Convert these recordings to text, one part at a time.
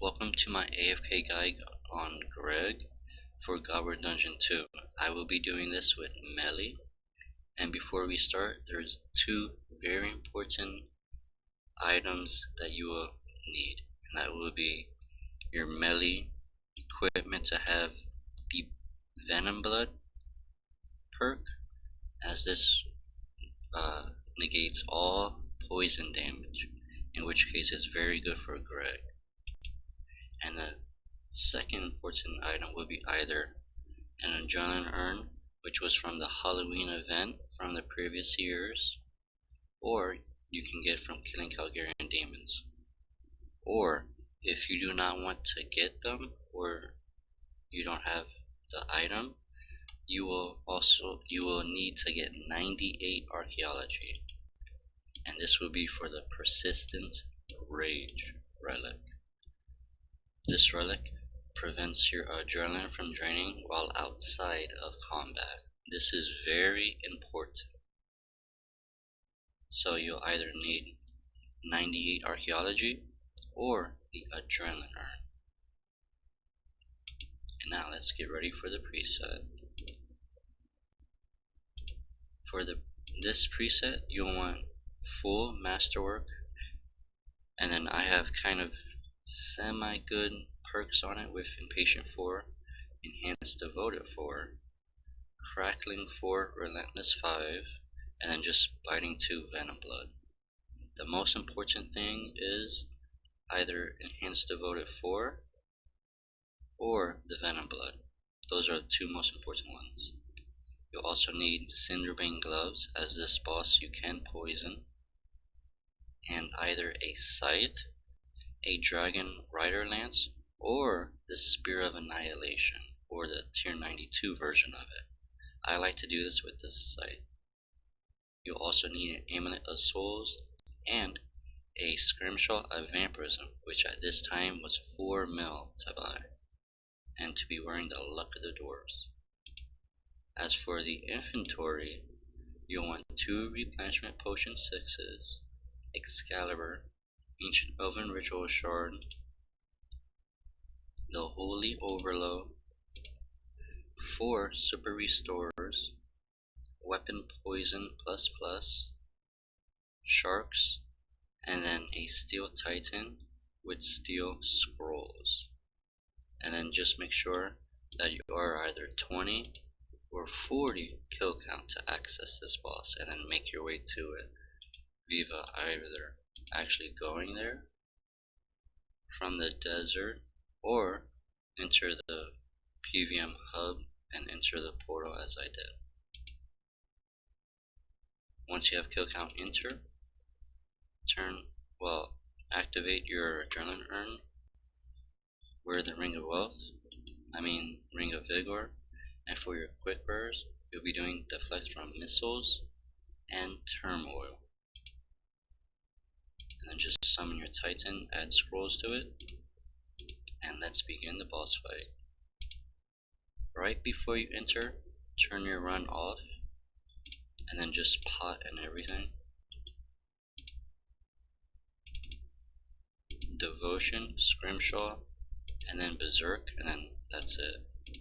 Welcome to my AFK guide on Greg for Goblin Dungeon 2. I will be doing this with melee, and before we start, there's two very important items that you will need, and that will be your melee equipment to have the vemonblood perk, as this negates all poison damage, in which case it's very good for Greg. And the second important item will be either an adrenaline urn, which was from the Halloween event from the previous years, or you can get from killing Calgarian demons. Or if you do not want to get them, or you don't have the item, you will need to get 98 Archaeology, and this will be for the persistent rage relic. This relic prevents your adrenaline from draining while outside of combat. This is very important. So you'll either need 98 Archaeology or the adrenaline urn. And now let's get ready for the preset. For this preset, you'll want full Masterwork, and then I have kind of semi-good perks on it with Impatient 4, Enhanced Devoted 4, Crackling 4, Relentless 5, and then just Biting 2, vemonblood. The most important thing is either Enhanced Devoted 4 or the vemonblood. Those are the two most important ones. You'll also need Cinderbane gloves, as this boss you can poison, and either a Scythe, a Dragon Rider Lance, or the Spear of Annihilation, or the tier 92 version of it. I like to do this with this Scythe. You'll also need an Amulet of Souls and a scrimshaw of vampirism, which at this time was 4 mil to buy, and to be wearing the Luck of the Dwarves. As for the inventory, you'll want 2 replenishment potion 6s, excalibur, ancient elven ritual shard, the holy overload, 4 super restores, weapon poison ++, sharks, and then a steel titan with steel scrolls. And then just make sure that you are either 20 or 40 kill count to access this boss, and then make your way to it via either actually going there from the desert, or enter the PVM hub and enter the portal as I did. Once you have kill count enter, activate your adrenaline urn, wear the ring of ring of vigor, and for your quick bursts, you'll be doing deflect from missiles and turmoil. And then just summon your titan, add scrolls to it, and let's begin the boss fight. Right before you enter, turn your run off, and then just pot and everything. Devotion, scrimshaw, and then berserk, and then that's it.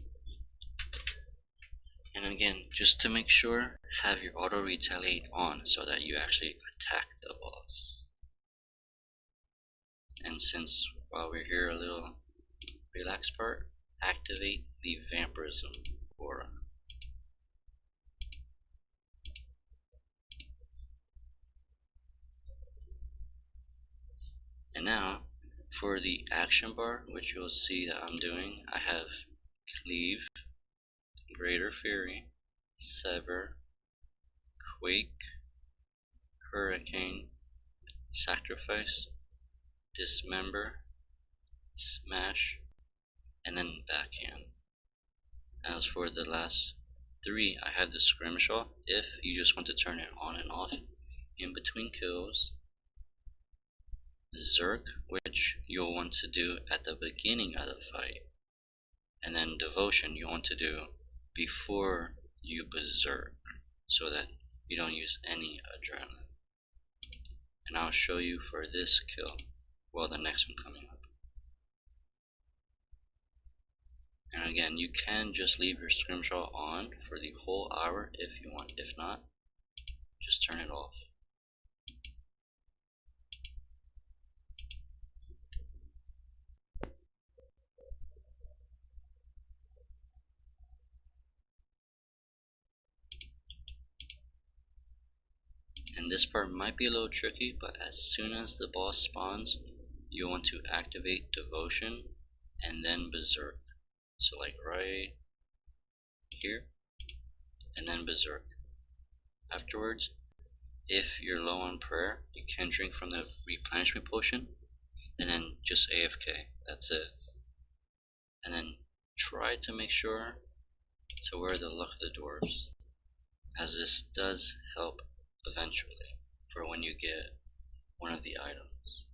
And again, just to make sure, have your auto retaliate on so that you actually attack the boss. And since while we're here, a little relaxed part, activate the vampirism aura. And now for the action bar, which you'll see that I'm doing, I have Cleave, Greater Fury, Sever, Quake, Hurricane, Sacrifice, Dismember, Smash, and then Backhand. As for the last 3, I have the Scrimshaw, if you just want to turn it on and off in between kills, Zerk, which you'll want to do at the beginning of the fight, and then Devotion you want to do before you berserk, so that you don't use any adrenaline. And I'll show you for this kill, well, the next one coming up. And again, you can just leave your scrimshaw on for the whole hour if you want. If not, just turn it off. And this part might be a little tricky, but as soon as the boss spawns, you want to activate Devotion and then Berserk. So like right here, and then Berserk. Afterwards, if you're low on prayer, you can drink from the Replenishment potion, and then just AFK. That's it. And then try to make sure to wear the Luck of the Dwarves, as this does help eventually for when you get one of the items.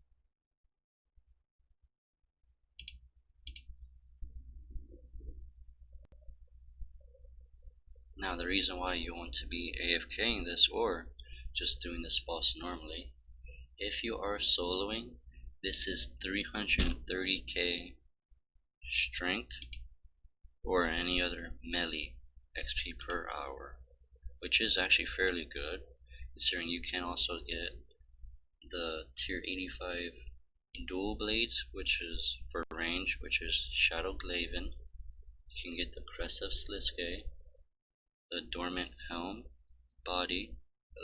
Now the reason why you want to be AFKing this or just doing this boss normally, if you are soloing, this is 330k strength or any other melee XP per hour, which is actually fairly good considering you can also get the tier 85 dual blades, which is for range, which is Shadow Glaive. You can get the Crest of Sliske, the Dormant helm, body,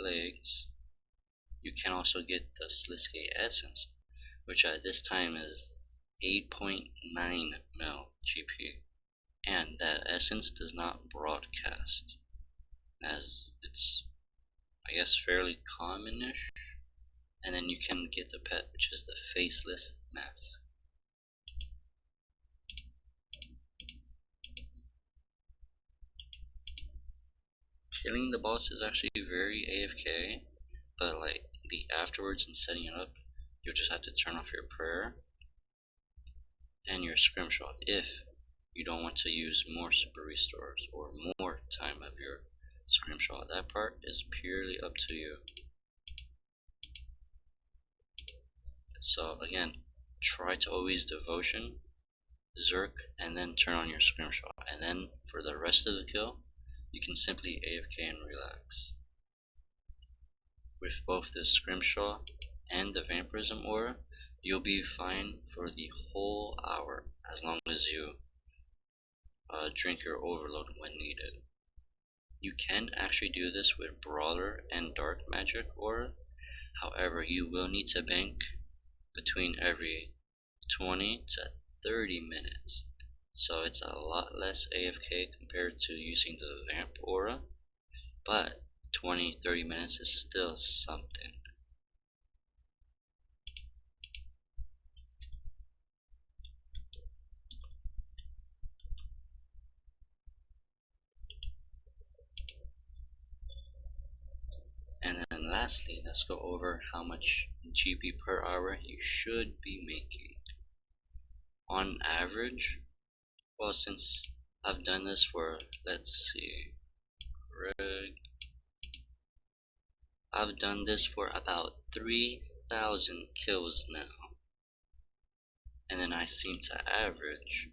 legs. You can also get the Sliske essence, which at this time is 8.9 mil GP, and that essence does not broadcast, as it's, I guess, fairly commonish. And then you can get the pet, which is the Faceless Mask. Killing the boss is actually very AFK, but like the afterwards and setting it up, you'll just have to turn off your prayer and your scrimshaw if you don't want to use more super restores or more time of your scrimshaw. That part is purely up to you. So again, try to always Devotion, Zerk, and then turn on your scrimshaw, and then for the rest of the kill, you can simply AFK and relax. With both the scrimshaw and the vampirism aura, you'll be fine for the whole hour as long as you drink your overload when needed. You can actually do this with Brawler and Dark Magic aura, however you will need to bank between every 20 to 30 minutes, so it's a lot less AFK compared to using the Vamp aura, but 20-30 minutes is still something. And then lastly, let's go over how much GP per hour you should be making. On average, well, since I've done this for, let's see, I've done this for about 3,000 kills now. And then I seem to average,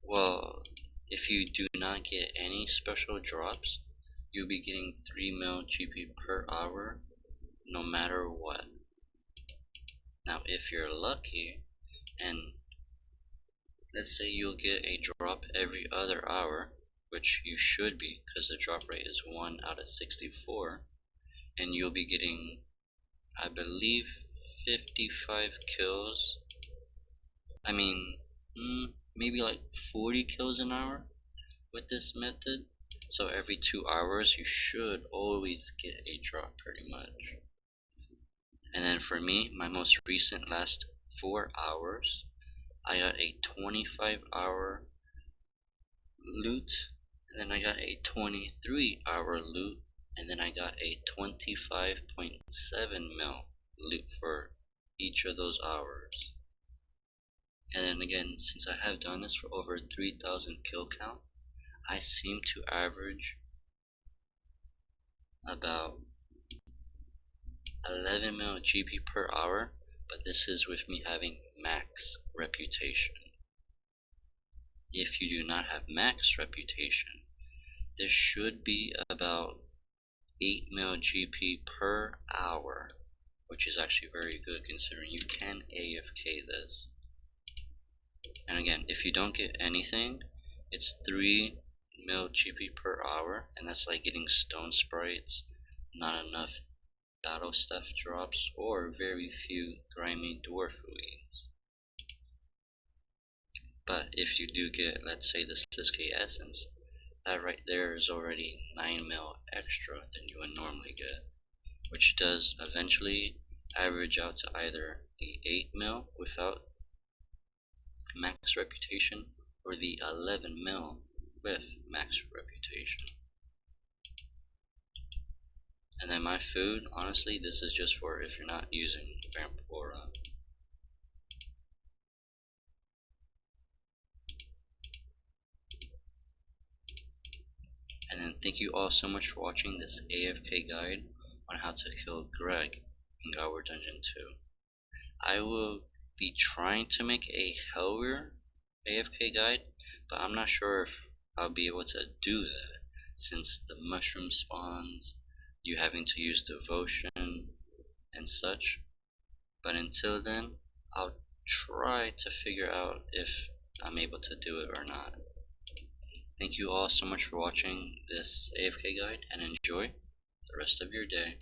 well, if you do not get any special drops, you'll be getting 3 mil GP per hour no matter what. Now if you're lucky, and let's say you'll get a drop every other hour, which you should be because the drop rate is 1 out of 64, and you'll be getting, I believe, 55 kills, I mean, maybe like 40 kills an hour with this method. So every 2 hours you should always get a drop pretty much. And then for me, my most recent last 4 hours, I got a 25-hour loot, and then I got a 23-hour loot, and then I got a 25.7 mil loot for each of those hours. And then again, since I have done this for over 3,000 kill count, I seem to average about 11 mil GP per hour, but this is with me having max reputation. if you do not have max reputation, there should be about 8 mil GP per hour, which is actually very good considering you can AFK this. And again, if you don't get anything, it's 3 mil GP per hour, and that's like getting stone sprites, not enough battle stuff drops, or very few grimy dwarf ruins. But if you do get, let's say, the Sliske essence, that right there is already 9 mil extra than you would normally get, which does eventually average out to either the 8 mil without max reputation or the 11 mil with max reputation. And then my food, honestly, this is just for if you're not using Vamp or and then thank you all so much for watching this AFK guide on how to kill Greg in Gower Dungeon 2. I will be trying to make a Hellier AFK guide, but I'm not sure if I'll be able to do that since the mushroom spawns, you having to use devotion and such. But until then, I'll try to figure out if I'm able to do it or not. Thank you all so much for watching this AFK guide and enjoy the rest of your day.